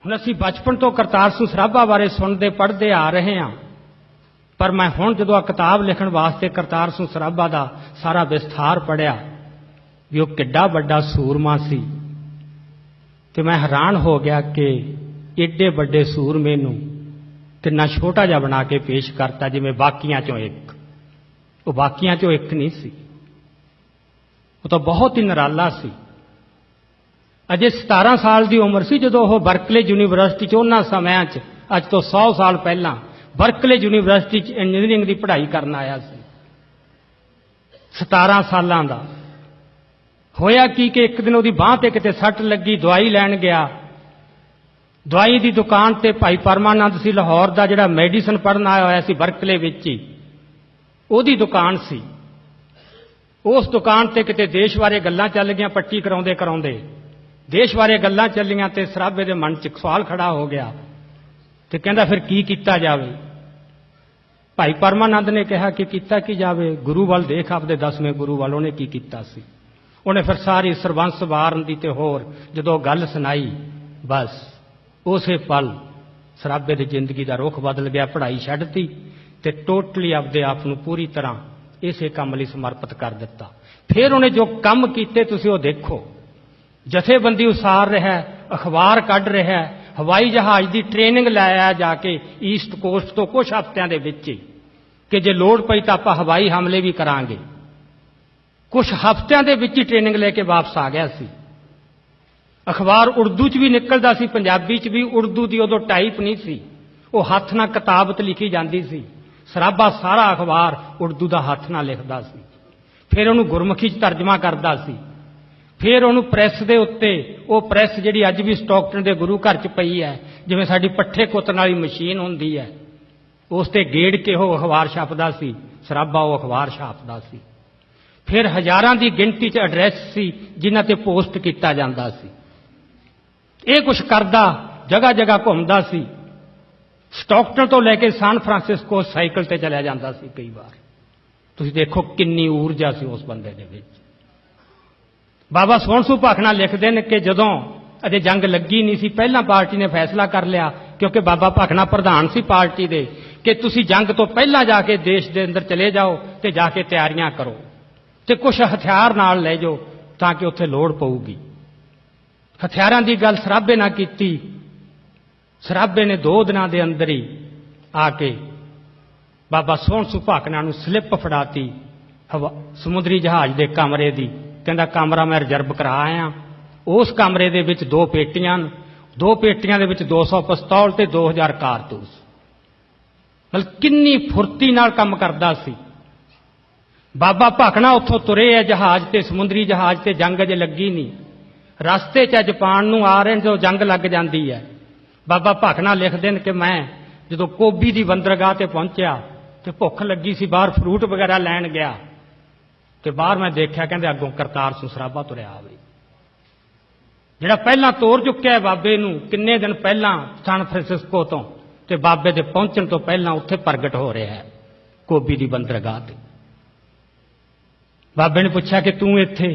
ਹੁਣ ਅਸੀਂ बचपन तो करतार सिंह सराभा बारे सुनते पढ़ते आ रहे हैं, पर मैं हुण जदों किताब लिखण वास्ते करतार सिंह सराभा का सारा विस्तार पढ़िया भी वो किड्डा वड्डा सूरमा सी, ते मैं हैरान हो गया कि एडे वड्डे सूरमे नूं किन्ना छोटा जिहा बना के पेश करता जिवें बाकियां चों एक। वो बाकियां चों एक नहीं सी, वो तो बहुत ही निराला सी। अजे 17 साल की उम्र सी जदों वो बर्कले यूनीवर्सिटी च उन्हां समयां च अज तो 100 साल पहलां बर्कले यूनीवर्सिटी च इंजीनियरिंग की पढ़ाई करन आया सी। 17 सालां दा होया कि एक दिन उहदी बांह ते किते सट लगी, दवाई लैण गया। दवाई की दुकान ते भाई परमानंद सी लाहौर का जिहड़ा मैडिसन पढ़न आया होया सी बर्कले विच ही, उहदी दुकान सी। उस दुकान ते किते देश बारे गल्लां चल गईयां, पट्टी कराउंदे कराउंदे देश बारे गल्लां चलियां ते सराभे दे मन च एक सवाल खड़ा हो गया ते कहंदा फिर की कीता जावे। भाई परमानंद ने कहा कि कीता की जावे, गुरु वाल देख, आपदे 10वें गुरु वाल उहने की कीता सी। उन्हें फिर सारी सरबंस वारन दी ते होर जदों गल सुनाई, बस उसे पल सराभे दी जिंदगी दा रुख बदल गया। पढ़ाई छड्डती ते टोटली आपदे आप नूं पूरी तरह इसे काम लई समर्पित कर दिता। फिर उन्हें जो काम कीते तुसीं ओह देखो, जथेबंदी उसार रहा, अखबार कढ़ रहा, हवाई जहाज की ट्रेनिंग लाया जाके ईस्ट कोस्ट तो कुछ हफ्तियां दे विच ही कि जे लोड़ पई तां आपां हवाई हमले भी करांगे। कुछ हफ्तियां दे विच ही ट्रेनिंग लेके वापस आ गया सी। अखबार उर्दू च भी निकलदा सी, पंजाबी च भी। उर्दू की उदों टाइप नहीं सी, वो हथ नाल किताब ते लिखी जाती सी। सराभा सारा अखबार उर्दू का हथ नाल लिखदा सी, फिर उहनूं गुरमुखी च तर्जमा करदा सी। फिर उन्होंने प्रैस के उत्ते वो प्रैस जी अज भी स्टॉकटन के गुरु घर च पई है, जिवें साडी पट्ठे कुतन वाली मशीन होंदी है, उस ते गेड़ के वो अखबार छापदा सी। सराभा वो अखबार छापदा सी। फिर हज़ारां की गिनती च एड्रैस सी जिन्हां ते पोस्ट किया जाता सी। ये कुछ करदा, जगह जगह घूमदा सी। स्टॉकटन तो लैके सान फ्रांसिस्को साइकिल ते चलिया जांदा सी। कई बार तुसीं देखो किन्नी ऊर्जा सी उस बंदे दे विच। बाबा सोहण सूह भाखड़ा लिखते हैं कि जदों अजे जंग लगी नहीं सी, पहला पार्टी ने फैसला कर लिया, क्योंकि बाबा भाखड़ा प्रधान सी पार्टी दे, कि तुसी जंग तो पहला जाके देश के अंदर चले जाओ तो जाके तैयारियां करो तो कुछ हथियार नाल ले जाओ ताकि उत्थे लोड़ पऊगी। हथियारां की गल सराभे ना कीती। सराभे ने 2 दिनों के अंदर ही आके बाबा सोहण सूह भाखड़ा नूं स्लिप फड़ाती समुद्री जहाज के कमरे की। कहता कमरा मैं रिजर्व करा आया। उस कमरे दे विच 2 पेटियां, 2 पेटियां दे विच 200 पिस्तौल ते 2000 कारतूस। मतलब किन्नी फुर्ती नाल काम करदा सी। बाबा भाखड़ा उत्थों तुरे है जहाज ते, समुद्री जहाज ते जंग अजे लगी नहीं। रस्ते च जापान नूं आ रहे जो जंग लग जाती है। बाबा भाखड़ा लिखते हैं कि मैं जो कोबी की बंदरगाह ते पहुंचा तो भुख लगी सी, बाहर फ्रूट वगैरह लैन गया तो बाहर मैं देखा कहते अगों करतार सिंह सराभा तुरया आवे, जिहड़ा पहला तोड़ चुक्या है बाबे नूं किन्ने दिन पहला सान फ्रांसिस्को तो, ते बाबे दे पहुंचण तो पहला उत्थे प्रगट हो रहा है कोबी की बंदरगाह ते। बाबे ने पूछा कि तू इत्थे?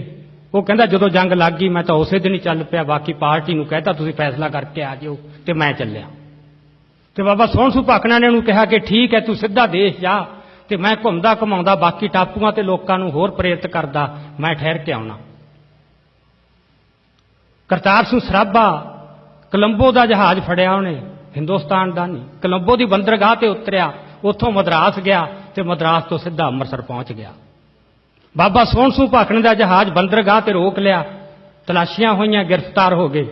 वो कहता जदों जंग लग गई मैं तो उस दिन ही चल पिया, बाकी पार्टी नूं कहता तुसीं फैसला करके आ जाओ तो मैं चलिया। तो बाबा सोहण सूह भाखड़ा ने उन्होंने कहा कि ठीक है तू सीधा देश जा, तो मैं घूमदा घुमाउंदा बाकी टापूआं ते लोकां नूं होर प्रेरित करदा, मैं ठहर के आउणा। करतार सिंह सराभा कोलंबो का जहाज फड़िया उन्हें, हिंदुस्तान का नहीं, कोलंबो की बंदरगाह ते उतरिया, उत्थों मद्रास गया तो मद्रास तो सीधा अमृतसर पहुंच गया। बाबा सोहण सूह भाखड़े का जहाज बंदरगाह ते रोक लिया, तलाशियां होईयां, गिरफ्तार हो गए।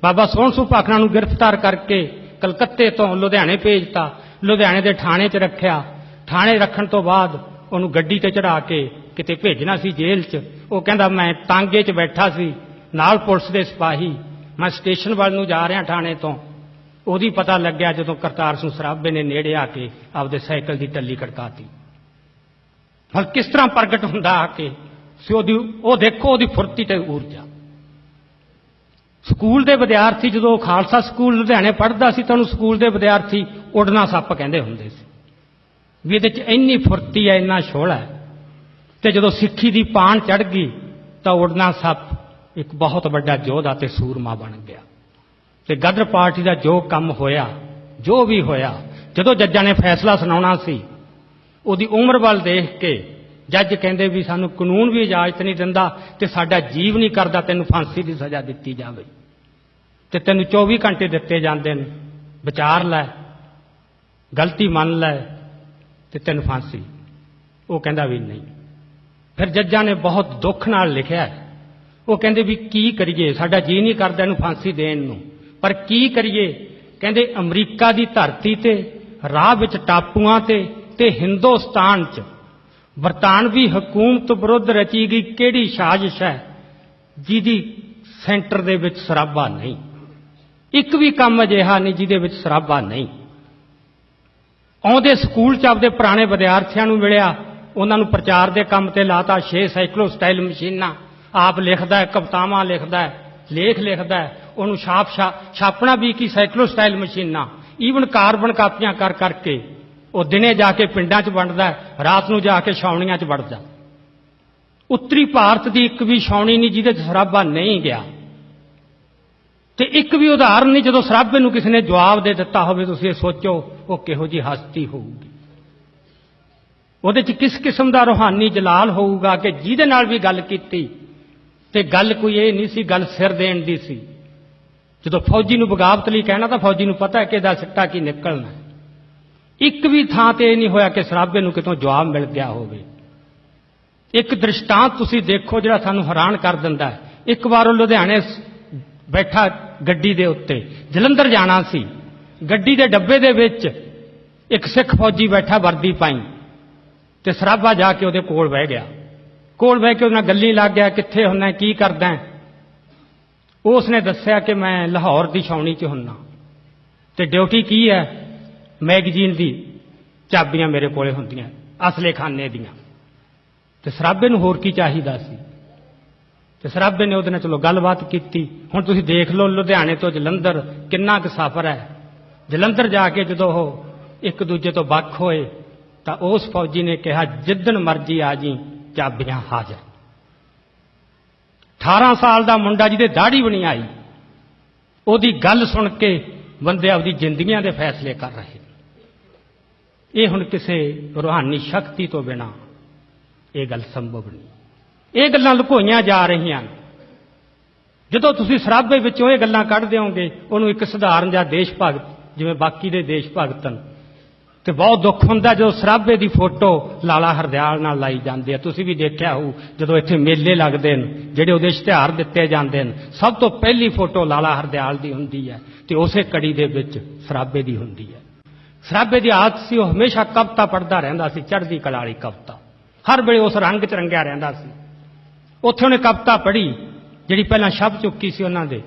बाबा सोहण सूह भाखड़ा नूं गिरफ्तार करके कलकत्ते तो लुधियाने भेजता, लुधियाने के थाने च रखिया। थाने रखण तो बाद उन्होंने गड्डी ते चढ़ा के किते भेजना सी जेल च। वो कहंदा मैं तांगे च बैठा सी, नाल पुलिस दे सिपाही, मैं स्टेशन वाल नूं जा रहा थाने तो। उहदी पता लग्या जदों करतार सिंह सराभे ने नेड़े आके आपदे साइकिल की टल्ली खड़काती। हल किस तरह प्रगट हुंदा आके वो देखो उहदी फुर्ती ते ऊर्जा। स्कूल के विद्यार्थी जो खालसा स्कूल लुधियाने पढ़ता सी तो उन्होंने स्कूल के विद्यार्थी उड़ना सप कहते होंगे सी भी ये इन्नी फुर्ती है, इन्ना शोला है। तो जो सिक्खी की पान चढ़ गई तो उड़ना सप एक बहुत बड़ा योद्धा ते सूरमा बन गया। ਤੇ ਗਦਰ ਪਾਰਟੀ ਦਾ ਜੋ ਕੰਮ ਹੋਇਆ, ਜੋ ਵੀ ਹੋਇਆ, ਜਦੋਂ ਜੱਜਾਂ ਨੇ ਫੈਸਲਾ ਸੁਣਾਉਣਾ ਸੀ, ਉਹਦੀ ਉਮਰ ਵੱਲ ਦੇਖ ਕੇ ਜੱਜ ਕਹਿੰਦੇ ਵੀ ਸਾਨੂੰ ਕਾਨੂੰਨ ਵੀ ਇਜਾਜ਼ਤ ਨਹੀਂ ਦਿੰਦਾ ਤੇ ਸਾਡਾ ਜੀਵ ਨਹੀਂ ਕਰਦਾ ਤੈਨੂੰ ਫਾਂਸੀ ਦੀ ਸਜ਼ਾ ਦਿੱਤੀ ਜਾਵੇ, ਤੇ ਤੈਨੂੰ 24 ਘੰਟੇ ਦਿੱਤੇ ਜਾਂਦੇ ਨੇ, ਵਿਚਾਰ ਲੈ, ਗਲਤੀ ਮੰਨ ਲੈ ਤੇ ਤੈਨੂੰ ਫਾਂਸੀ। ਉਹ ਕਹਿੰਦਾ ਵੀ ਨਹੀਂ। ਫਿਰ ਜੱਜਾਂ ਨੇ ਬਹੁਤ ਦੁੱਖ ਨਾਲ ਲਿਖਿਆ, ਉਹ ਕਹਿੰਦੇ ਵੀ ਕੀ ਕਰੀਏ, ਸਾਡਾ ਜੀ ਨਹੀਂ ਕਰਦਾ ਇਹਨੂੰ ਫਾਂਸੀ ਦੇਣ ਨੂੰ, ਪਰ ਕੀ ਕਰੀਏ। ਕਹਿੰਦੇ ਅਮਰੀਕਾ ਦੀ ਧਰਤੀ ਤੇ, ਰਾਹ ਵਿੱਚ ਟਾਪੂਆਂ ਤੇ ਹਿੰਦੁਸਤਾਨ 'ਚ ਬਰਤਾਨਵੀ ਹਕੂਮਤ ਵਿਰੁੱਧ ਰਚੀ ਗਈ ਕਿਹੜੀ ਸਾਜ਼ਿਸ਼ ਹੈ ਜਿਹਦੀ ਸੈਂਟਰ ਦੇ ਵਿੱਚ ਸਰਾਬਾ ਨਹੀਂ। ਇੱਕ ਵੀ ਕੰਮ ਅਜਿਹਾ ਨਹੀਂ ਜਿਹਦੇ ਵਿੱਚ ਸਰਾਬਾ ਨਹੀਂ। ਆਉਂਦੇ ਸਕੂਲ 'ਚ ਆਪਦੇ ਪੁਰਾਣੇ ਵਿਦਿਆਰਥੀਆਂ ਨੂੰ ਮਿਲਿਆ, ਉਹਨਾਂ ਨੂੰ ਪ੍ਰਚਾਰ ਦੇ ਕੰਮ ਤੇ ਲਾਤਾ। 6 ਸਾਈਕਲੋ ਸਟਾਈਲ ਮਸ਼ੀਨਾਂ, ਆਪ ਲਿਖਦਾ ਹੈ, ਕਵਿਤਾਵਾਂ ਲਿਖਦਾ ਹੈ, ਲੇਖ ਲਿਖਦਾ ਹੈ, ਉਹਨੂੰ ਛਾਪਣਾ ਵੀ ਕੀ ਸਾਈਕਲੋ ਸਟਾਈਲ ਮਸ਼ੀਨਾਂ, ਈਵਨ ਕਾਰਬਨ ਕਾਪੀਆਂ ਕਰ ਕਰਕੇ ਉਹ ਦਿਨੇ ਜਾ ਕੇ ਪਿੰਡਾਂ 'ਚ ਵੰਡਦਾ, ਰਾਤ ਨੂੰ ਜਾ ਕੇ ਛਾਉਣੀਆਂ 'ਚ ਵੜਦਾ। ਉੱਤਰੀ ਭਾਰਤ ਦੀ ਇੱਕ ਵੀ ਛਾਉਣੀ ਨਹੀਂ ਜਿਹਦੇ 'ਚ ਸਰਾਬਾ ਨਹੀਂ ਗਿਆ, ਤੇ ਇੱਕ ਵੀ ਉਦਾਹਰਨ ਨਹੀਂ ਜਦੋਂ ਸਰਾਬੇ ਨੂੰ ਕਿਸੇ ਨੇ ਜਵਾਬ ਦੇ ਦਿੱਤਾ ਹੋਵੇ। ਤੁਸੀਂ ਇਹ ਸੋਚੋ ਉਹ ਕਿਹੋ ਜਿਹੀ ਹਸਤੀ ਹੋਊਗੀ, ਉਹਦੇ 'ਚ ਕਿਸ ਕਿਸਮ ਦਾ ਰੂਹਾਨੀ ਜਲਾਲ ਹੋਊਗਾ ਕਿ ਜਿਹਦੇ ਨਾਲ ਵੀ ਗੱਲ ਕੀਤੀ ਤੇ ਗੱਲ ਕੋਈ ਇਹ ਨਹੀਂ ਸੀ, ਗੱਲ ਸਿਰ ਦੇਣ ਦੀ ਸੀ। ਜਦੋਂ ਫੌਜੀ ਨੂੰ ਬਗਾਵਤ ਲਈ ਕਹਿਣਾ ਤਾਂ ਫੌਜੀ ਨੂੰ ਪਤਾ ਹੈ ਕਿ ਇਹਦਾ ਸਿੱਟਾ ਕੀ ਨਿਕਲਣਾ। ਇੱਕ ਵੀ ਥਾਂ ਤੇ ਇਹ ਨਹੀਂ ਹੋਇਆ ਕਿ ਸਰਾਬੇ ਨੂੰ ਕਿਤੋਂ ਜਵਾਬ ਮਿਲ ਗਿਆ ਹੋਵੇ। ਇੱਕ ਦ੍ਰਿਸ਼ਟਾਂਤ ਤੁਸੀਂ ਦੇਖੋ ਜਿਹੜਾ ਸਾਨੂੰ ਹੈਰਾਨ ਕਰ ਦਿੰਦਾ ਹੈ। ਇੱਕ ਵਾਰ ਉਹ ਲੁਧਿਆਣੇ ਬੈਠਾ ਗੱਡੀ ਦੇ ਉੱਤੇ, ਜਲੰਧਰ ਜਾਣਾ ਸੀ, ਗੱਡੀ ਦੇ ਡੱਬੇ ਦੇ ਵਿੱਚ ਇੱਕ ਸਿੱਖ ਫੌਜੀ ਬੈਠਾ ਵਰਦੀ ਪਾਈ, ਤੇ ਸਰਾਬਾ ਜਾ ਕੇ ਉਹਦੇ ਕੋਲ ਬਹਿ ਗਿਆ। ਕੋਲ ਬਹਿ ਕੇ ਉਹਦੇ ਨਾਲ ਗੱਲੀ ਲੱਗ ਗਿਆ, ਕਿੱਥੇ ਹੁੰਨਾ, ਕੀ ਕਰਦਾ। ਉਸਨੇ ਦੱਸਿਆ ਕਿ ਮੈਂ ਲਾਹੌਰ ਦੀ ਛਾਉਣੀ 'ਚ ਹੁੰਨਾ ਤੇ ਡਿਊਟੀ ਕੀ ਹੈ, ਮੈਗਜ਼ੀਨ ਦੀ ਚਾਬੀਆਂ ਮੇਰੇ ਕੋਲੇ ਹੁੰਦੀਆਂ, ਅਸਲੇ ਖਾਨੇ ਦੀਆਂ। ਤੇ ਸਰਾਬੇ ਨੂੰ ਹੋਰ ਕੀ ਚਾਹੀਦਾ ਸੀ, ਤੇ ਸਰਾਬੇ ਨੇ ਉਹਦੇ ਨਾਲ ਚਲੋ ਗੱਲਬਾਤ ਕੀਤੀ। ਹੁਣ ਤੁਸੀਂ ਦੇਖ ਲਓ ਲੁਧਿਆਣੇ ਤੋਂ ਜਲੰਧਰ ਕਿੰਨਾ ਕੁ ਸਫ਼ਰ ਹੈ। ਜਲੰਧਰ ਜਾ ਕੇ ਜਦੋਂ ਉਹ ਇੱਕ ਦੂਜੇ ਤੋਂ ਵੱਖ ਹੋਏ ਤਾਂ ਉਸ ਫੌਜੀ ਨੇ ਕਿਹਾ ਜਿੱਦਣ ਮਰਜ਼ੀ ਆ ਜੀ, ਚਾਬੀਆਂ ਹਾਜ਼ਰ। 18 ਸਾਲ ਦਾ ਮੁੰਡਾ ਜਿਹਦੇ ਦਾੜੀ ਵੀ ਨਹੀਂ ਆਈ, ਉਹਦੀ ਗੱਲ ਸੁਣ ਕੇ ਬੰਦੇ ਆਪਦੀ ਜ਼ਿੰਦਗੀਆਂ ਦੇ ਫੈਸਲੇ ਕਰ ਰਹੇ। ਇਹ ਹੁਣ ਕਿਸੇ ਰੂਹਾਨੀ ਸ਼ਕਤੀ ਤੋਂ ਬਿਨਾਂ ਇਹ ਗੱਲ ਸੰਭਵ ਨਹੀਂ। ਇਹ ਗੱਲਾਂ ਲੁਕੋਈਆਂ ਜਾ ਰਹੀਆਂ ਨੇ। ਜਦੋਂ ਤੁਸੀਂ ਸਰਾਬੇ ਵਿੱਚੋਂ ਇਹ ਗੱਲਾਂ ਕੱਢ ਦਿਓਗੇ, ਉਹਨੂੰ ਇੱਕ ਸਧਾਰਨ ਜਾਂ ਦੇਸ਼ ਭਗਤ ਜਿਵੇਂ ਬਾਕੀ ਦੇ ਦੇਸ਼ ਭਗਤ ਨੇ, ਤੇ ਬਹੁਤ ਦੁੱਖ ਹੁੰਦਾ ਜਦੋਂ ਸਰਾਬੇ ਦੀ ਫੋਟੋ ਲਾਲਾ ਹਰਦਿਆਲ ਨਾਲ ਲਾਈ ਜਾਂਦੀ ਹੈ। ਤੁਸੀਂ ਵੀ ਦੇਖਿਆ ਹੋਊ ਜਦੋਂ ਇੱਥੇ ਮੇਲੇ ਲੱਗਦੇ ਨੇ, ਜਿਹੜੇ ਉਹਦੇ ਇਸ਼ਤਿਹਾਰ ਦਿੱਤੇ ਜਾਂਦੇ ਨੇ, ਸਭ ਤੋਂ ਪਹਿਲੀ ਫੋਟੋ ਲਾਲਾ ਹਰਦਿਆਲ ਦੀ ਹੁੰਦੀ ਹੈ ਤੇ ਉਸੇ ਕੜੀ ਦੇ ਵਿੱਚ ਸਰਾਬੇ ਦੀ ਹੁੰਦੀ ਹੈ। ਸਰਾਬੇ ਦੀ ਆਦਤ ਸੀ, ਉਹ ਹਮੇਸ਼ਾ ਕਵਿਤਾ ਪੜ੍ਹਦਾ ਰਹਿੰਦਾ ਸੀ, ਚੜ੍ਹਦੀ ਕਲਾ ਵਾਲੀ ਕਵਿਤਾ, ਹਰ ਵੇਲੇ ਉਸ ਰੰਗ 'ਚ ਰੰਗਿਆ ਰਹਿੰਦਾ ਸੀ। ਉੱਥੇ ਉਹਨੇ ਕਵਿਤਾ ਪੜ੍ਹੀ ਜਿਹੜੀ ਪਹਿਲਾਂ ਛਪ ਚੁੱਕੀ ਸੀ ਉਹਨਾਂ ਦੇ,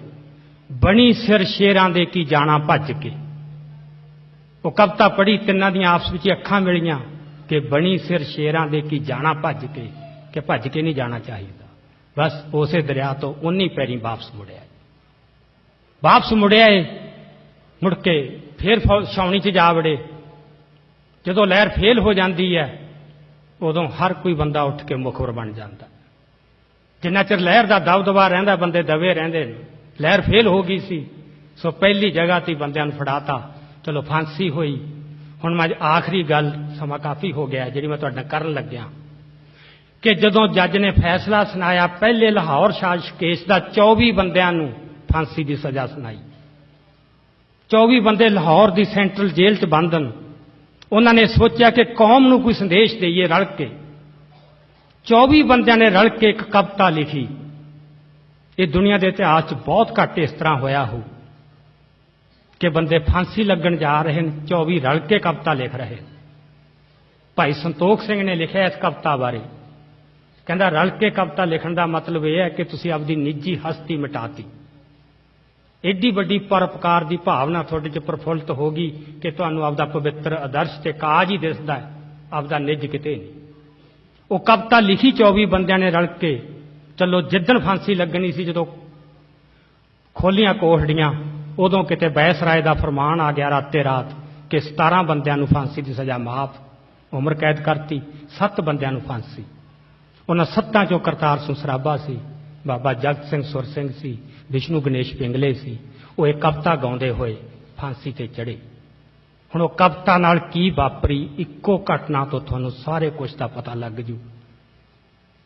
ਬਣੀ ਸਿਰ ਸ਼ੇਰਾਂ ਦੇ ਕੀ ਜਾਣਾ ਭੱਜ ਕੇ। ਉਹ ਕਵਿਤਾ ਪੜ੍ਹੀ, ਤਿੰਨਾਂ ਦੀਆਂ ਆਪਸ ਵਿੱਚ ਅੱਖਾਂ ਮਿਲੀਆਂ ਕਿ ਬਣੀ ਸਿਰ ਸ਼ੇਰਾਂ ਦੇ ਕੀ ਜਾਣਾ ਭੱਜ ਕੇ, ਕਿ ਭੱਜ ਕੇ ਨਹੀਂ ਜਾਣਾ ਚਾਹੀਦਾ। ਬਸ ਉਸੇ ਦਰਿਆ ਤੋਂ ਉਨੀ ਪੈਰੀ ਵਾਪਸ ਮੁੜਿਆ ਮੁੜ ਕੇ ਫੇਰ ਛਾਉਣੀ 'ਚ ਜਾ ਵੜੇ। ਜਦੋਂ ਲਹਿਰ ਫੇਲ ਹੋ ਜਾਂਦੀ ਹੈ ਉਦੋਂ ਹਰ ਕੋਈ ਬੰਦਾ ਉੱਠ ਕੇ ਮੁਖਬਰ ਬਣ ਜਾਂਦਾ। ਜਿੰਨਾ ਚਿਰ ਲਹਿਰ ਦਾ ਦਬਦਬਾ ਰਹਿੰਦਾ ਬੰਦੇ ਦਬੇ ਰਹਿੰਦੇ ਨੇ। ਲਹਿਰ ਫੇਲ ਹੋ ਗਈ ਸੀ, ਸੋ ਪਹਿਲੀ ਜਗ੍ਹਾ ਤੇ ਬੰਦਿਆਂ ਨੂੰ ਫੜਾਤਾ, ਚਲੋ ਫਾਂਸੀ ਹੋਈ। ਹੁਣ ਮੈਂ ਆਖਰੀ ਗੱਲ, ਸਮਾਂ ਕਾਫੀ ਹੋ ਗਿਆ ਜਿਹੜੀ ਮੈਂ ਤੁਹਾਡੇ ਨਾਲ ਕਰਨ ਲੱਗਿਆ, ਕਿ ਜਦੋਂ ਜੱਜ ਨੇ ਫੈਸਲਾ ਸੁਣਾਇਆ ਪਹਿਲੇ ਲਾਹੌਰ ਸਾਜ਼ਿਸ਼ ਕੇਸ ਦਾ 24 ਬੰਦਿਆਂ ਨੂੰ ਫਾਂਸੀ ਦੀ ਸਜ਼ਾ ਸੁਣਾਈ। 24 ਬੰਦੇ ਲਾਹੌਰ ਦੀ ਸੈਂਟਰਲ ਜੇਲ੍ਹ 'ਚ ਬੰਦ ਹਨ। ਉਹਨਾਂ ਨੇ ਸੋਚਿਆ ਕਿ ਕੌਮ ਨੂੰ ਕੋਈ ਸੰਦੇਸ਼ ਦੇਈਏ ਰਲ ਕੇ। 24 ਬੰਦਿਆਂ ਨੇ ਰਲ ਕੇ ਇੱਕ ਕਵਿਤਾ ਲਿਖੀ। ਇਹ ਦੁਨੀਆ ਦੇ ਇਤਿਹਾਸ 'ਚ ਬਹੁਤ ਘੱਟ ਇਸ ਤਰ੍ਹਾਂ ਹੋਇਆ ਹੋ ਕਿ ਬੰਦੇ ਫਾਂਸੀ ਲੱਗਣ ਜਾ ਰਹੇ ਨੇ, 24 ਰਲ ਕੇ ਕਵਿਤਾ ਲਿਖ ਰਹੇ। ਭਾਈ ਸੰਤੋਖ ਸਿੰਘ ਨੇ ਲਿਖਿਆ ਇਸ ਕਵਿਤਾ ਬਾਰੇ, ਕਹਿੰਦਾ ਰਲ ਕੇ ਕਵਿਤਾ ਲਿਖਣ ਦਾ ਮਤਲਬ ਇਹ ਹੈ ਕਿ ਤੁਸੀਂ ਆਪਦੀ ਨਿੱਜੀ ਹਸਤੀ ਮਿਟਾਤੀ। ਏਡੀ ਵੱਡੀ ਪਰਉਪਕਾਰ ਦੀ ਭਾਵਨਾ ਤੁਹਾਡੇ 'ਚ ਪ੍ਰਫੁੱਲਤ ਹੋ ਗਈ ਕਿ ਤੁਹਾਨੂੰ ਆਪਦਾ ਪਵਿੱਤਰ ਆਦਰਸ਼ ਤੇ ਕਾਜ ਹੀ ਦਿਸਦਾ ਹੈ, ਆਪਦਾ ਨਿੱਜ ਕਿਤੇ ਨਹੀਂ। ਉਹ ਕਵਿਤਾ ਲਿਖੀ 24 ਬੰਦਿਆਂ ਨੇ ਰਲ ਕੇ। ਚਲੋ ਜਿੱਦਣ ਫਾਂਸੀ ਲੱਗਣੀ ਸੀ, ਜਦੋਂ ਖੋਲੀਆਂ ਕੋਠੜੀਆਂ, ਉਦੋਂ ਕਿਤੇ ਬੈਸ ਰਾਏ ਦਾ ਫਰਮਾਨ ਆ ਗਿਆ ਰਾਤੇ ਰਾਤ ਕਿ 17 ਬੰਦਿਆਂ ਨੂੰ ਫਾਂਸੀ ਦੀ ਸਜ਼ਾ ਮਾਫ਼, ਉਮਰ ਕੈਦ ਕਰਤੀ। 7 ਬੰਦਿਆਂ ਨੂੰ ਫਾਂਸੀ। ਉਹਨਾਂ 7 'ਚੋਂ ਕਰਤਾਰ ਸਿੰਘ ਸਰਾਭਾ ਸੀ, ਬਾਬਾ ਜਗਤ ਸਿੰਘ ਸੁਰ ਸਿੰਘ ਸੀ, ਵਿਸ਼ਨੂੰ ਗਣੇਸ਼ ਪਿੰਗਲੇ ਸੀ, ਉਹ ਇਹ ਕਵਿਤਾ ਗਾਉਂਦੇ ਹੋਏ ਫਾਂਸੀ ਤੇ ਚੜ੍ਹੇ। ਹੁਣ ਉਹ ਕਵਿਤਾ ਨਾਲ ਕੀ ਵਾਪਰੀ, ਇੱਕੋ ਘਟਨਾ ਤੋਂ ਤੁਹਾਨੂੰ ਸਾਰੇ ਕੁਝ ਦਾ ਪਤਾ ਲੱਗ ਜੂ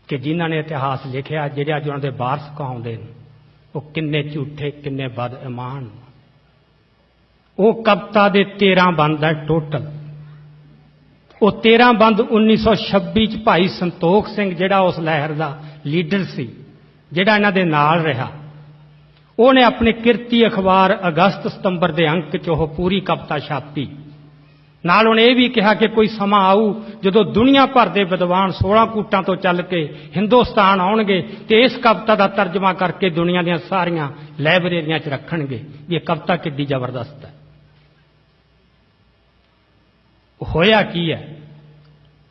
ਕਿ ਜਿਨ੍ਹਾਂ ਨੇ ਇਤਿਹਾਸ ਲਿਖਿਆ, ਜਿਹੜੇ ਅੱਜ ਉਹਨਾਂ ਦੇ ਵਾਰਸ ਕਹਾਉਂਦੇ ਨੇ, ਉਹ ਕਿੰਨੇ ਝੂਠੇ, ਕਿੰਨੇ ਬਦਈਮਾਨ। ਉਹ ਕਵਿਤਾ ਦੇ 13 ਬੰਦ ਹੈ ਟੋਟਲ। ਉਹ 13 ਬੰਦ 1926 ਚ ਭਾਈ ਸੰਤੋਖ ਸਿੰਘ, ਜਿਹੜਾ ਉਸ ਲਹਿਰ ਦਾ ਲੀਡਰ ਸੀ, ਜਿਹੜਾ ਇਹਨਾਂ ਦੇ ਨਾਲ ਰਿਹਾ, ਉਹਨੇ ਆਪਣੇ ਕਿਰਤੀ ਅਖਬਾਰ ਅਗਸਤ ਸਤੰਬਰ ਦੇ ਅੰਕ 'ਚ ਉਹ ਪੂਰੀ ਕਵਿਤਾ ਛਾਪੀ। ਨਾਲ ਉਹਨੇ ਇਹ ਵੀ ਕਿਹਾ ਕਿ ਕੋਈ ਸਮਾਂ ਆਊ ਜਦੋਂ ਦੁਨੀਆ ਭਰ ਦੇ ਵਿਦਵਾਨ 16 ਕੂਟਾਂ ਤੋਂ ਚੱਲ ਕੇ ਹਿੰਦੁਸਤਾਨ ਆਉਣਗੇ ਤੇ ਇਸ ਕਵਿਤਾ ਦਾ ਤਰਜਮਾ ਕਰਕੇ ਦੁਨੀਆ ਦੀਆਂ ਸਾਰੀਆਂ ਲਾਇਬ੍ਰੇਰੀਆਂ 'ਚ ਰੱਖਣਗੇ ਵੀ ਇਹ ਕਵਿਤਾ ਕਿੱਡੀ ਜ਼ਬਰਦਸਤ ਹੈ। ਹੋਇਆ ਕੀ ਹੈ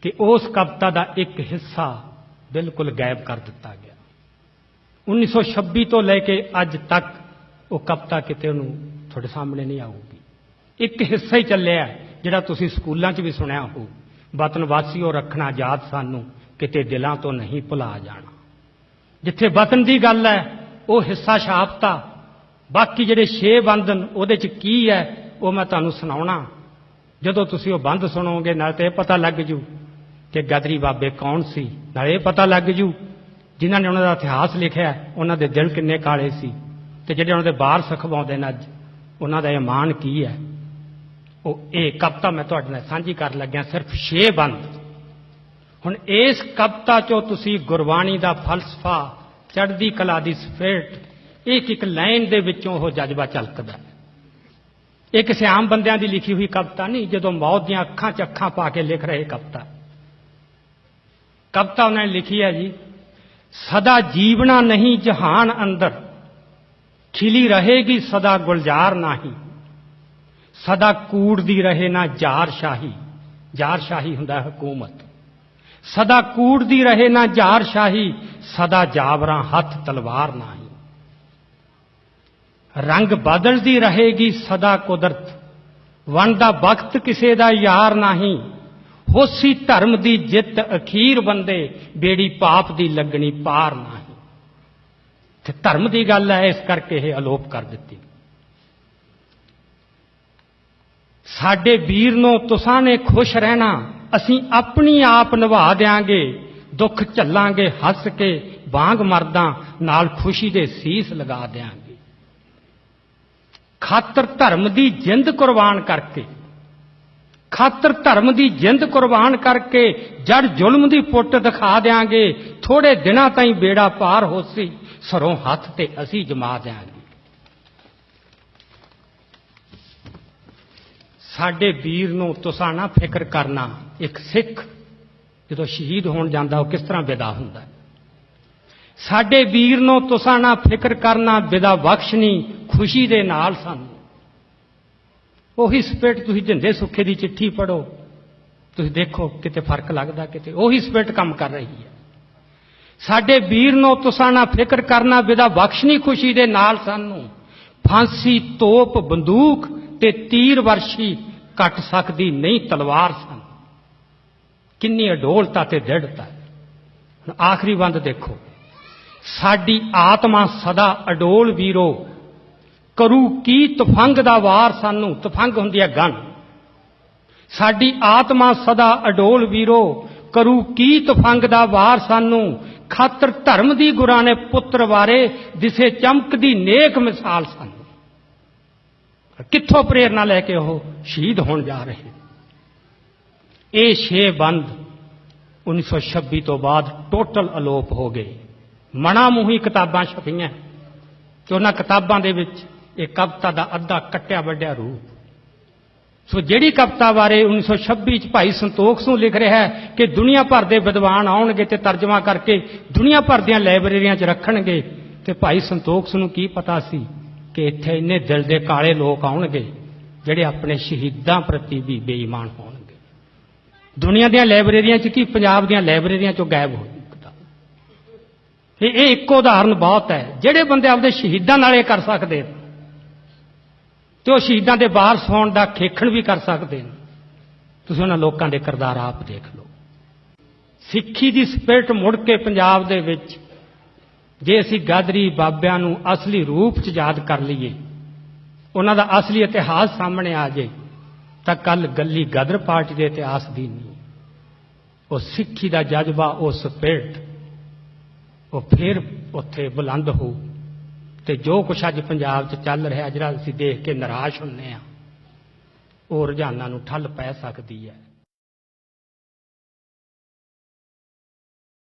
ਕਿ ਉਸ ਕਵਿਤਾ ਦਾ ਇੱਕ ਹਿੱਸਾ ਬਿਲਕੁਲ ਗਾਇਬ ਕਰ ਦਿੱਤਾ ਗਿਆ। 1926 ਤੋਂ ਲੈ ਕੇ ਅੱਜ ਤੱਕ ਉਹ ਕਵਿਤਾ ਕਿਤੇ ਉਹਨੂੰ ਤੁਹਾਡੇ ਸਾਹਮਣੇ ਨਹੀਂ ਆਊਗੀ। ਇੱਕ ਹਿੱਸਾ ਹੀ ਚੱਲਿਆ ਜਿਹੜਾ ਤੁਸੀਂ ਸਕੂਲਾਂ 'ਚ ਵੀ ਸੁਣਿਆ ਹੋਊ, ਵਤਨ ਵਾਸੀਓ ਰੱਖਣਾ ਯਾਦ ਸਾਨੂੰ, ਕਿਤੇ ਦਿਲਾਂ ਤੋਂ ਨਹੀਂ ਭੁਲਾ ਜਾਣਾ। ਜਿੱਥੇ ਵਤਨ ਦੀ ਗੱਲ ਹੈ ਉਹ ਹਿੱਸਾ ਛਾਪਤਾ, ਬਾਕੀ ਜਿਹੜੇ 6 ਬੰਦ ਉਹਦੇ 'ਚ ਕੀ ਹੈ ਉਹ ਮੈਂ ਤੁਹਾਨੂੰ ਸੁਣਾਉਣਾ। ਜਦੋਂ ਤੁਸੀਂ ਉਹ ਬੰਦ ਸੁਣੋਗੇ ਨਾਲ ਤੇ ਇਹ ਪਤਾ ਲੱਗ ਜੂ ਕਿ ਗਦਰੀ ਬਾਬੇ ਕੌਣ ਸੀ, ਨਾਲ ਇਹ ਪਤਾ ਲੱਗ ਜੂ ਜਿਨ੍ਹਾਂ ਨੇ ਉਹਨਾਂ ਦਾ ਇਤਿਹਾਸ ਲਿਖਿਆ ਉਹਨਾਂ ਦੇ ਦਿਲ ਕਿੰਨੇ ਕਾਲੇ ਸੀ, ਤੇ ਜਿਹੜੇ ਉਹਨਾਂ ਦੇ ਵਾਰਸ ਅਖਵਾਉਂਦੇ ਨੇ ਅੱਜ ਉਹਨਾਂ ਦਾ ਇਮਾਨ ਕੀ ਹੈ। ਉਹ ਇਹ ਕਵਿਤਾ ਮੈਂ ਤੁਹਾਡੇ ਨਾਲ ਸਾਂਝੀ ਕਰਨ ਲੱਗਿਆ, ਸਿਰਫ 6 ਬੰਦ। ਹੁਣ ਇਸ ਕਵਿਤਾ 'ਚੋਂ ਤੁਸੀਂ ਗੁਰਬਾਣੀ ਦਾ ਫਲਸਫਾ, ਚੜ੍ਹਦੀ ਕਲਾ ਦੀ ਸਪਿਰਿਟ, ਇੱਕ ਲਾਈਨ ਦੇ ਵਿੱਚੋਂ ਉਹ ਜਜ਼ਬਾ ਝਲਕਦਾ। ਇਹ ਕਿਸੇ ਆਮ ਬੰਦਿਆਂ ਦੀ ਲਿਖੀ ਹੋਈ ਕਵਿਤਾ ਨਹੀਂ, ਜਦੋਂ ਮੌਤ ਦੀਆਂ ਅੱਖਾਂ 'ਚ ਅੱਖਾਂ ਪਾ ਕੇ ਲਿਖ ਰਹੇ ਕਵਿਤਾ ਉਹਨਾਂ ਨੇ ਲਿਖੀ ਹੈ ਜੀ। ਸਦਾ ਜੀਵਣਾ ਨਹੀਂ ਜਹਾਨ ਅੰਦਰ, ਖਿਲੀ ਰਹੇਗੀ ਸਦਾ ਗੁਲਜ਼ਾਰ ਨਹੀਂ। ਸਦਾ ਕੂੜਦੀ ਰਹੇ ਨਾ ਜ਼ਾਰ ਸ਼ਾਹੀ, ਜ਼ਾਰ ਸ਼ਾਹੀ ਹੁੰਦਾ ਹਕੂਮਤ। ਸਦਾ ਕੂੜਦੀ ਰਹੇ ਨਾ ਜ਼ਾਰ ਸ਼ਾਹੀ, ਸਦਾ ਜਾਬਰਾਂ ਹੱਥ ਤਲਵਾਰ ਨਹੀਂ। ਰੰਗ ਬਦਲਦੀ ਰਹੇਗੀ ਸਦਾ ਕੁਦਰਤ, ਵੰਡ ਦਾ ਵਕਤ ਕਿਸੇ ਦਾ ਯਾਰ ਨਹੀਂ। ਹੋਸੀ ਧਰਮ ਦੀ ਜਿੱਤ ਅਖੀਰ ਬੰਦੇ, ਬੇੜੀ ਪਾਪ ਦੀ ਲੱਗਣੀ ਪਾਰ ਨਹੀਂ। ਤੇ ਧਰਮ ਦੀ ਗੱਲ ਹੈ, ਇਸ ਕਰਕੇ ਇਹ ਅਲੋਪ ਕਰ ਦਿੱਤੀ। ਸਾਡੇ ਵੀਰ ਨੂੰ ਤੁਸਾਂ ਨੇ ਖੁਸ਼ ਰਹਿਣਾ, ਅਸੀਂ ਆਪਣੀ ਆਪ ਨਿਭਾ ਦਿਆਂਗੇ। ਦੁੱਖ ਝੱਲਾਂਗੇ ਹੱਸ ਕੇ, ਵਾਂਗ ਮਰਦਾਂ ਨਾਲ ਖੁਸ਼ੀ ਦੇ ਸੀਸ ਲਗਾ ਦਿਆਂਗੇ। ਖਾਤਰ ਧਰਮ ਦੀ ਜਿੰਦ ਕੁਰਬਾਨ ਕਰਕੇ, ਖਾਤਰ ਧਰਮ ਦੀ ਜਿੰਦ ਕੁਰਬਾਨ ਕਰਕੇ, ਜੜ ਜ਼ੁਲਮ ਦੀ ਪੁੱਟ ਦਿਖਾ ਦਿਆਂਗੇ। ਥੋੜੇ ਦਿਨਾਂ ਤਾਈਂ ਬੇੜਾ ਪਾਰ ਹੋਸੀ, ਸਰੋਂ ਹੱਥ ਤੇ ਅਸੀਂ ਜਮਾ ਦਿਆਂਗੇ। ਸਾਡੇ ਵੀਰ ਨੂੰ ਤੁਸਾਂ ਨਾ ਫਿਕਰ ਕਰਨਾ। ਇੱਕ ਸਿੱਖ ਜਦੋਂ ਸ਼ਹੀਦ ਹੋਣ ਜਾਂਦਾ ਉਹ ਕਿਸ ਤਰ੍ਹਾਂ ਵਿਦਾ ਹੁੰਦਾ। ਸਾਡੇ ਵੀਰ ਨੂੰ ਤੁਸਾਂ ਨਾ ਫਿਕਰ ਕਰਨਾ, ਵਿਦਾ ਬਖਸ਼ਣੀ ਖੁਸ਼ੀ ਦੇ ਨਾਲ ਸਾਨੂੰ। ਉਹੀ ਸਪਿਰਿਟ ਤੁਸੀਂ ਜਿੰਦੇ ਸੁੱਖੇ ਦੀ ਚਿੱਠੀ ਪੜ੍ਹੋ, ਤੁਸੀਂ ਦੇਖੋ ਕਿਤੇ ਫਰਕ ਲੱਗਦਾ, ਕਿਤੇ ਉਹੀ ਸਪਿਰਿਟ ਕੰਮ ਕਰ ਰਹੀ ਹੈ। ਸਾਡੇ ਵੀਰ ਨੂੰ ਤੁਸਾਂ ਨਾ ਫਿਕਰ ਕਰਨਾ, ਵਿਦਾ ਬਖਸ਼ਣੀ ਖੁਸ਼ੀ ਦੇ ਨਾਲ ਸਾਨੂੰ। ਫਾਂਸੀ ਤੋਪ ਬੰਦੂਕ ਤੇ ਤੀਰ ਵਰਸ਼ੀ, ਕੱਟ ਸਕਦੀ ਨਹੀਂ ਤਲਵਾਰ ਸਾਨੂੰ। ਕਿੰਨੀ ਅਡੋਲਤਾ ਤੇ ਦ੍ਰਿੜਤਾ। ਹੁਣ ਆਖਰੀ ਬੰਦ ਦੇਖੋ। ਸਾਡੀ ਆਤਮਾ ਸਦਾ ਅਡੋਲ ਵੀਰੋ, ਕਰੂ ਕੀ ਤਫੰਗ ਦਾ ਵਾਰ ਸਾਨੂੰ। ਤਫੰਗ ਹੁੰਦੀ ਹੈ ਗਨ। ਸਾਡੀ ਆਤਮਾ ਸਦਾ ਅਡੋਲ ਵੀਰੋ, ਕਰੂ ਕੀ ਤਫੰਗ ਦਾ ਵਾਰ ਸਾਨੂੰ। ਖਾਤਰ ਧਰਮ ਦੀ ਗੁਰਾਂ ਨੇ ਪੁੱਤਰ ਵਾਰੇ, ਦਿਸੇ ਚਮਕਦੀ ਨੇਕ ਮਿਸਾਲ ਸਾਨੂੰ। ਕਿੱਥੋਂ ਪ੍ਰੇਰਨਾ ਲੈ ਕੇ ਉਹ ਸ਼ਹੀਦ ਹੋਣ ਜਾ ਰਹੇ। ਇਹ 6 ਬੰਦ 1926 ਤੋਂ ਬਾਅਦ ਟੋਟਲ ਅਲੋਪ ਹੋ ਗਏ। ਮਣਾ ਮੂੰਹੀ ਕਿਤਾਬਾਂ ਛਪੀਆਂ ਤੇ ਉਹਨਾਂ ਕਿਤਾਬਾਂ ਦੇ ਵਿੱਚ ਇਹ ਕਵਿਤਾ ਦਾ ਅੱਧਾ ਕੱਟਿਆ ਵੱਢਿਆ ਰੂਪ। ਸੋ ਜਿਹੜੀ ਕਵਿਤਾ ਬਾਰੇ 1926 ਚ ਭਾਈ ਸੰਤੋਖ ਸਿੰਘ ਲਿਖ ਰਿਹਾ ਹੈ ਕਿ ਦੁਨੀਆ ਭਰ ਦੇ ਵਿਦਵਾਨ ਆਉਣਗੇ ਤੇ ਤਰਜਮਾ ਕਰਕੇ ਦੁਨੀਆ ਭਰ ਦੀਆਂ ਲਾਇਬ੍ਰੇਰੀਆਂ 'ਚ ਰੱਖਣਗੇ, ਤੇ ਭਾਈ ਸੰਤੋਖ ਸਿੰਘ ਨੂੰ ਕੀ ਪਤਾ ਸੀ ਕਿ ਇੱਥੇ ਇੰਨੇ ਦਿਲ ਦੇ ਕਾਲੇ ਲੋਕ ਆਉਣਗੇ ਜਿਹੜੇ ਆਪਣੇ ਸ਼ਹੀਦਾਂ ਪ੍ਰਤੀ ਵੀ ਬੇਈਮਾਨ ਹੋਣਗੇ। ਦੁਨੀਆ ਦੀਆਂ ਲਾਇਬ੍ਰੇਰੀਆਂ 'ਚ ਕੀ, ਪੰਜਾਬ ਦੀਆਂ ਲਾਇਬ੍ਰੇਰੀਆਂ 'ਚੋਂ ਗਾਇਬ ਹੋ ਗਈ ਕਿਤਾਬ। ਇਹ ਇੱਕ ਉਦਾਹਰਨ ਬਹੁਤ ਹੈ। ਜਿਹੜੇ ਬੰਦੇ ਆਪਦੇ ਸ਼ਹੀਦਾਂ ਨਾਲ ਇਹ ਕਰ ਸਕਦੇ ਤੇ ਉਹ ਸ਼ਹੀਦਾਂ ਦੇ ਵਾਰਸ ਹੋਣ ਦਾ ਖੇਖਣ ਵੀ ਕਰ ਸਕਦੇ ਨੇ। ਤੁਸੀਂ ਉਹਨਾਂ ਲੋਕਾਂ ਦੇ ਕਿਰਦਾਰ ਆਪ ਦੇਖ ਲਓ। ਸਿੱਖੀ ਦੀ ਸਪਿਰਿਟ ਮੁੜ ਕੇ ਪੰਜਾਬ ਦੇ ਵਿੱਚ ਜੇ ਅਸੀਂ ਗਾਦਰੀ ਬਾਬਿਆਂ ਨੂੰ ਅਸਲੀ ਰੂਪ 'ਚ ਯਾਦ ਕਰ ਲਈਏ, ਉਹਨਾਂ ਦਾ ਅਸਲੀ ਇਤਿਹਾਸ ਸਾਹਮਣੇ ਆ ਜੇ, ਤਾਂ ਕੱਲ ਗੱਲੀ ਗਦਰ ਪਾਰਟੀ ਦੇ ਇਤਿਹਾਸ ਦੀ ਨਹੀਂ, ਉਹ ਸਿੱਖੀ ਦਾ ਜਜ਼ਬਾ, ਉਹ ਸਪਿਰਟ, ਉਹ ਫਿਰ ਉੱਥੇ ਬੁਲੰਦ ਹੋਊ। ਤੇ ਜੋ ਕੁਛ ਅੱਜ ਪੰਜਾਬ 'ਚ ਚੱਲ ਰਿਹਾ, ਜਿਹੜਾ ਅਸੀਂ ਦੇਖ ਕੇ ਨਿਰਾਸ਼ ਹੁੰਦੇ ਹਾਂ, ਉਹ ਰੁਝਾਨਾਂ ਨੂੰ ਠੱਲ ਪੈ ਸਕਦੀ ਹੈ।